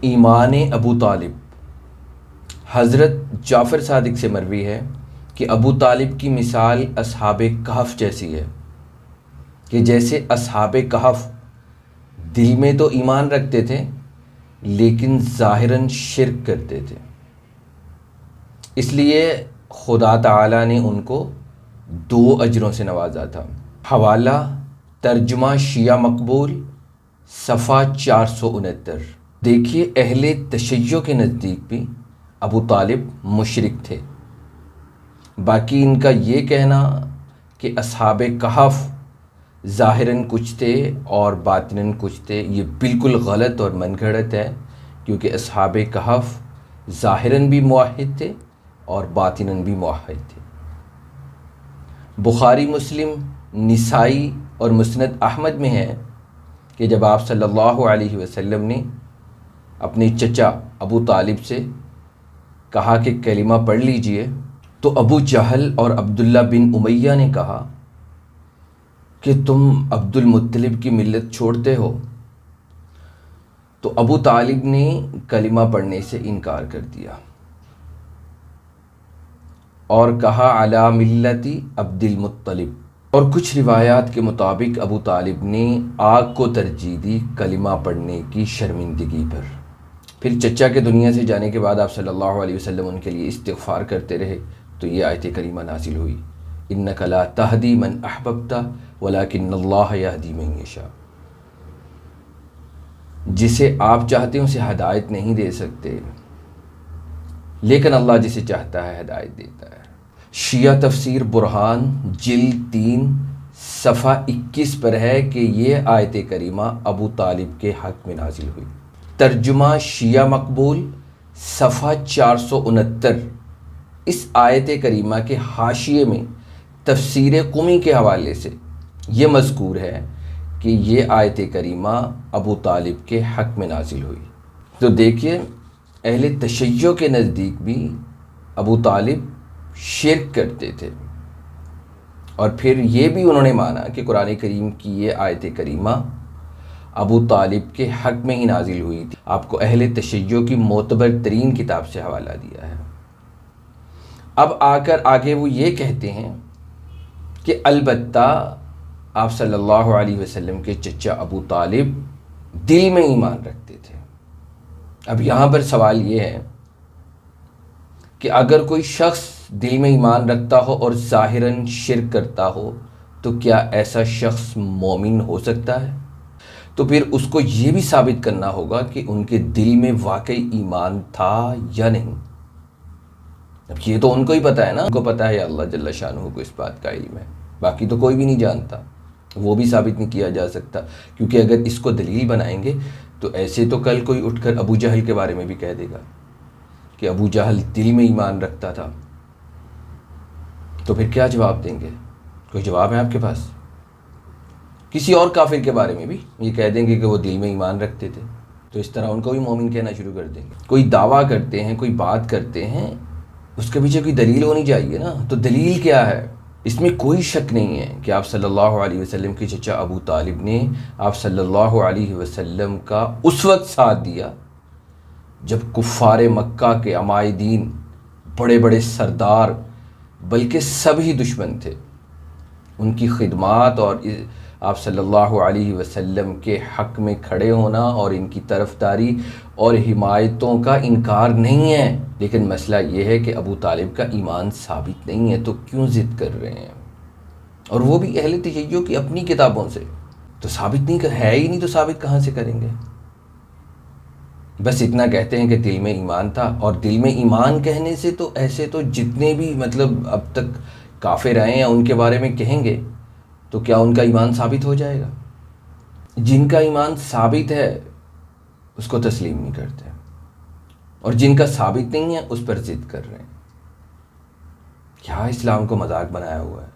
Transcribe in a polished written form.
ایمان ابو طالب۔ حضرت جعفر صادق سے مروی ہے کہ ابو طالب کی مثال اصحاب کہف جیسی ہے، کہ جیسے اصحاب کہف دل میں تو ایمان رکھتے تھے لیکن ظاہراً شرک کرتے تھے، اس لیے خدا تعالیٰ نے ان کو 2 اجروں سے نوازا تھا۔ حوالہ ترجمہ شیعہ مقبول صفحہ 469۔ دیکھیے، اہل تشیع کے نزدیک بھی ابو طالب مشرک تھے۔ باقی ان کا یہ کہنا کہ اصحاب کہف ظاہراً کچھ تھے اور باطناً کچھ تھے، یہ بالکل غلط اور من گھڑت ہے، کیونکہ اصحاب کہف ظاہراً بھی موحد تھے اور باطناً بھی موحد تھے۔ بخاری، مسلم، نسائی اور مسند احمد میں ہے کہ جب آپ صلی اللہ علیہ وسلم نے اپنے چچا ابو طالب سے کہا کہ کلمہ پڑھ لیجئے، تو ابو جہل اور عبداللہ بن امیہ نے کہا کہ تم عبد المطلب کی ملت چھوڑتے ہو، تو ابو طالب نے کلمہ پڑھنے سے انکار کر دیا اور کہا علی ملتی عبد المطلب۔ اور کچھ روایات کے مطابق ابو طالب نے آگ کو ترجیح دی کلمہ پڑھنے کی شرمندگی پر۔ پھر چچا کے دنیا سے جانے کے بعد آپ صلی اللہ علیہ وسلم ان کے لیے استغفار کرتے رہے، تو یہ آیت کریمہ نازل ہوئی، انک لا تہدی من احببت ولکن اللہ یہدی من یشاء۔ جسے آپ چاہتے ہیں اسے ہدایت نہیں دے سکتے، لیکن اللہ جسے چاہتا ہے ہدایت دیتا ہے۔ شیعہ تفسیر برہان جلد 3 صفحہ 21 پر ہے کہ یہ آیت کریمہ ابو طالب کے حق میں نازل ہوئی۔ ترجمہ شیعہ مقبول صفحہ 469۔ اس آیت کریمہ کے حاشیے میں تفسیر قمی کے حوالے سے یہ مذکور ہے کہ یہ آیت کریمہ ابو طالب کے حق میں نازل ہوئی۔ تو دیکھیے، اہل تشیع کے نزدیک بھی ابو طالب شرک کرتے تھے، اور پھر یہ بھی انہوں نے مانا کہ قرآن کریم کی یہ آیت کریمہ ابو طالب کے حق میں ہی نازل ہوئی تھی۔ آپ کو اہل تشیع کی معتبر ترین کتاب سے حوالہ دیا ہے۔ اب آ کر آگے وہ یہ کہتے ہیں کہ البتہ آپ صلی اللہ علیہ وسلم کے چچا ابو طالب دل میں ایمان رکھتے تھے۔ اب یہاں پر سوال یہ ہے کہ اگر کوئی شخص دل میں ایمان رکھتا ہو اور ظاہراً شرک کرتا ہو تو کیا ایسا شخص مومن ہو سکتا ہے؟ تو پھر اس کو یہ بھی ثابت کرنا ہوگا کہ ان کے دل میں واقعی ایمان تھا یا نہیں۔ اب یہ تو ان کو ہی پتہ ہے نا، ان کو پتہ ہے، اللہ جل شانہ کو اس بات کا علم ہے، باقی تو کوئی بھی نہیں جانتا، وہ بھی ثابت نہیں کیا جا سکتا، کیونکہ اگر اس کو دلیل بنائیں گے تو ایسے تو کل کوئی اٹھ کر ابو جہل کے بارے میں بھی کہہ دے گا کہ ابو جہل دل میں ایمان رکھتا تھا، تو پھر کیا جواب دیں گے؟ کوئی جواب ہے آپ کے پاس؟ کسی اور کافر کے بارے میں بھی یہ کہہ دیں گے کہ وہ دل میں ایمان رکھتے تھے، تو اس طرح ان کو بھی مومن کہنا شروع کر دیں گے۔ کوئی دعویٰ کرتے ہیں، کوئی بات کرتے ہیں، اس کے پیچھے کوئی دلیل ہونی چاہیے نا، تو دلیل کیا ہے؟ اس میں کوئی شک نہیں ہے کہ آپ صلی اللہ علیہ وسلم کے چچا ابو طالب نے آپ صلی اللہ علیہ وسلم کا اس وقت ساتھ دیا جب کفار مکہ کے عمائدین، بڑے بڑے سردار، بلکہ سبھی دشمن تھے۔ ان کی خدمات اور آپ صلی اللہ علیہ وسلم کے حق میں کھڑے ہونا اور ان کی طرفداری اور حمایتوں کا انکار نہیں ہے، لیکن مسئلہ یہ ہے کہ ابو طالب کا ایمان ثابت نہیں ہے، تو کیوں ضد کر رہے ہیں؟ اور وہ بھی اہل تشیع کی اپنی کتابوں سے، تو ثابت نہیں ہے ہی نہیں، تو ثابت کہاں سے کریں گے؟ بس اتنا کہتے ہیں کہ دل میں ایمان تھا، اور دل میں ایمان کہنے سے تو ایسے تو جتنے بھی اب تک کافر آئے ہیں ان کے بارے میں کہیں گے تو کیا ان کا ایمان ثابت ہو جائے گا؟ جن کا ایمان ثابت ہے اس کو تسلیم نہیں کرتے، اور جن کا ثابت نہیں ہے اس پر ضد کر رہے ہیں۔ کیا اسلام کو مذاق بنایا ہوا ہے؟